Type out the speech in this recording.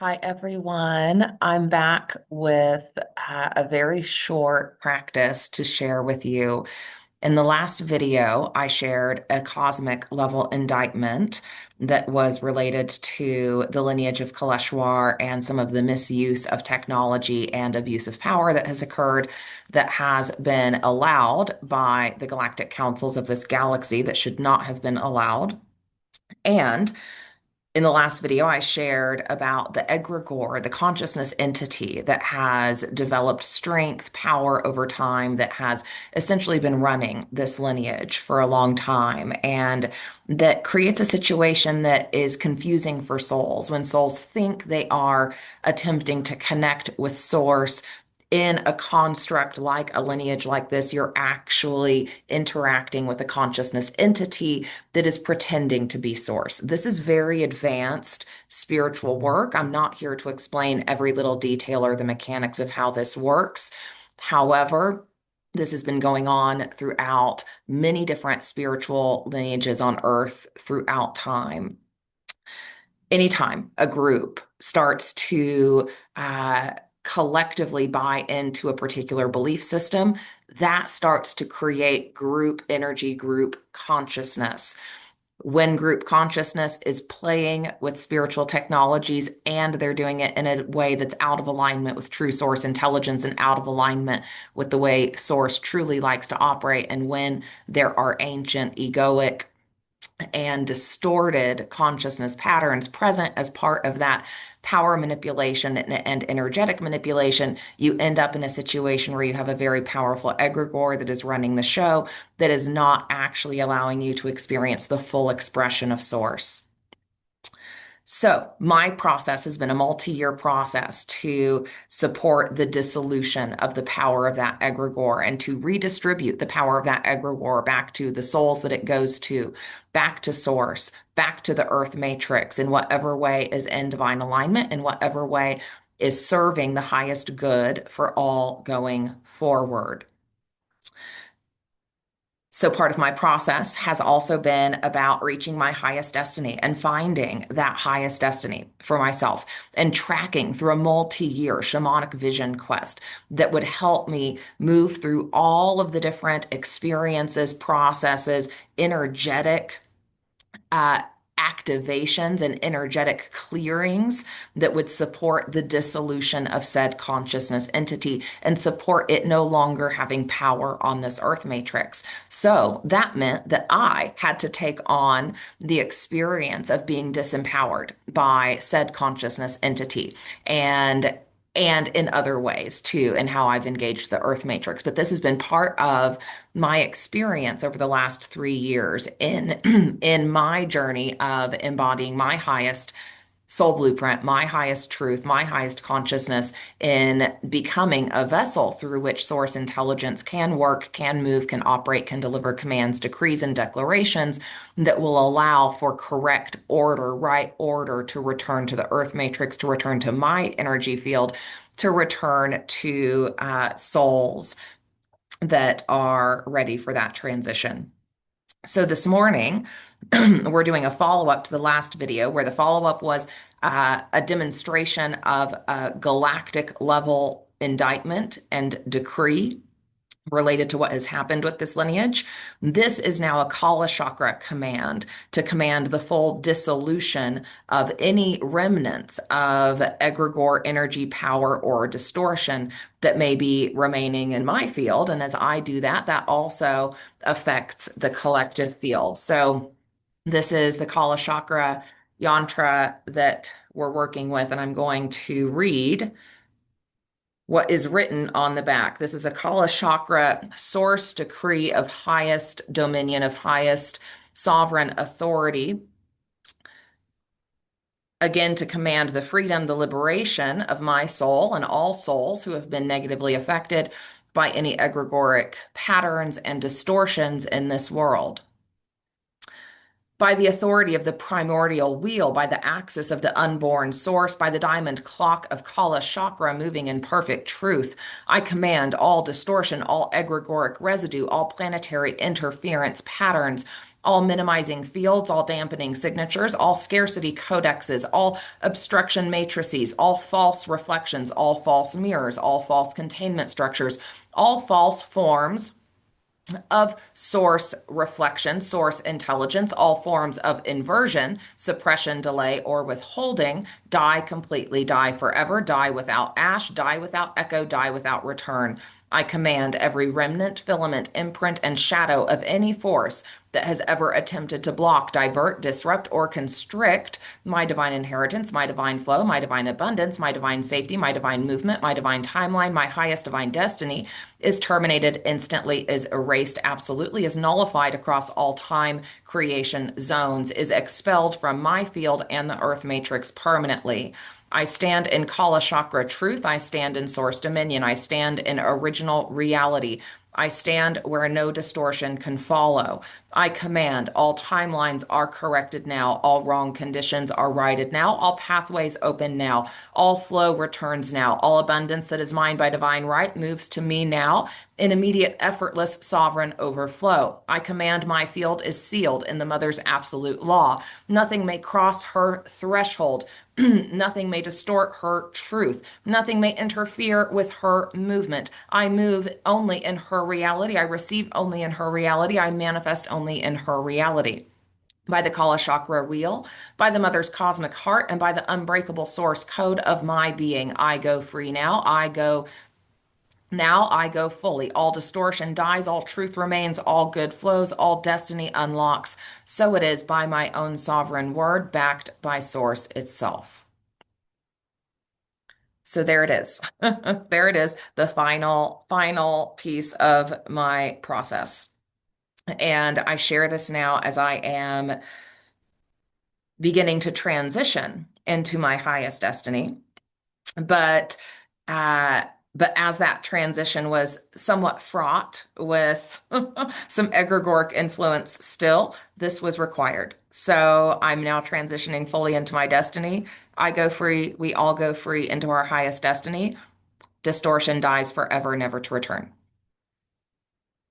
Hi, everyone. I'm back with a very short practice to share with you. In the last video, I shared a cosmic level indictment that was related to the lineage of Kaleshwar and some of the misuse of technology and abuse of power that has occurred that has been allowed by the galactic councils of this galaxy that should not have been allowed. And in the last video, I shared about the egregore, the consciousness entity that has developed strength, power over time, that has essentially been running this lineage for a long time, and that creates a situation that is confusing for souls. When souls think they are attempting to connect with Source, in a construct like a lineage like this, you're actually interacting with a consciousness entity that is pretending to be Source. This is very advanced spiritual work. I'm not here to explain every little detail or the mechanics of how this works. However, this has been going on throughout many different spiritual lineages on Earth throughout time. Anytime a group starts to collectively buy into a particular belief system, that starts to create group energy, group consciousness. When group consciousness is playing with spiritual technologies and they're doing it in a way that's out of alignment with true source intelligence and out of alignment with the way source truly likes to operate, and when there are ancient egoic and distorted consciousness patterns present as part of that power manipulation and energetic manipulation, you end up in a situation where you have a very powerful egregore that is running the show that is not actually allowing you to experience the full expression of source. So, my process has been a multi-year process to support the dissolution of the power of that egregore and to redistribute the power of that egregore back to the souls that it goes to, back to source, back to the earth matrix in whatever way is in divine alignment, in whatever way is serving the highest good for all going forward. So, part of my process has also been about reaching my highest destiny and finding that highest destiny for myself and tracking through a multi-year shamanic vision quest that would help me move through all of the different experiences, processes, energetic uh, activations and energetic clearings that would support the dissolution of said consciousness entity and support it no longer having power on this earth matrix. So that meant that I had to take on the experience of being disempowered by said consciousness entity and in other ways too, and how I've engaged the earth matrix. But this has been part of my experience over the last 3 years in in my journey of embodying my highest soul blueprint, my highest truth, my highest consciousness, in becoming a vessel through which source intelligence can work, can move, can operate, can deliver commands, decrees, and declarations that will allow for correct order, right order to return to the earth matrix, to return to my energy field, to return to souls that are ready for that transition. So this morning, we're doing a follow-up to the last video where the follow-up was a demonstration of a galactic level indictment and decree related to what has happened with this lineage. This is now a Kalachakra command to command the full dissolution of any remnants of egregore energy, power, or distortion that may be remaining in my field. And as I do that, that also affects the collective field. So this is the Kalachakra yantra that we're working with, and I'm going to read what is written on the back. This is a Kalachakra source decree of highest dominion, of highest sovereign authority. Again, to command the freedom, the liberation of my soul and all souls who have been negatively affected by any egregoric patterns and distortions in this world. By the authority of the primordial wheel, by the axis of the unborn source, by the diamond clock of Kalachakra moving in perfect truth, I command all distortion, all egregoric residue, all planetary interference patterns all minimizing fields, all dampening signatures, all scarcity codexes, all obstruction matrices, all false reflections, all false mirrors, all false containment structures, all false forms of source reflection, source intelligence, all forms of inversion, suppression, delay, or withholding, die completely, die forever, die without ash, die without echo, die without return. I command every remnant, filament, imprint, and shadow of any force that has ever attempted to block, divert, disrupt, or constrict my divine inheritance, my divine flow, my divine abundance, my divine safety, my divine movement, my divine timeline, my highest divine destiny is terminated instantly, is erased absolutely, is nullified across all time creation zones, is expelled from my field and the earth matrix permanently. I stand in Kalachakra truth. I stand in source dominion. I stand in original reality. I stand where no distortion can follow. I command all timelines are corrected now. All wrong conditions are righted now. All pathways open now. All flow returns now. All abundance that is mine by divine right moves to me now in immediate, effortless, sovereign overflow. I command my field is sealed in the mother's absolute law. Nothing may cross her threshold. Nothing may distort her truth. Nothing may interfere with her movement. I move only in her reality. I receive only in her reality. I manifest only in her reality. By the Kalachakra wheel, by the mother's cosmic heart, and by the unbreakable source code of my being, I go free now. I go fully. All distortion dies, all truth remains, all good flows, all destiny unlocks. So it is by my own sovereign word, backed by source itself. So there it is. There it is, the final piece of my process. And I share this now as I am beginning to transition into my highest destiny. But uh, but as that transition was somewhat fraught with some egregoric influence still, this was required. So I'm now transitioning fully into my destiny. I go free. We all go free into our highest destiny. Distortion dies forever, never to return.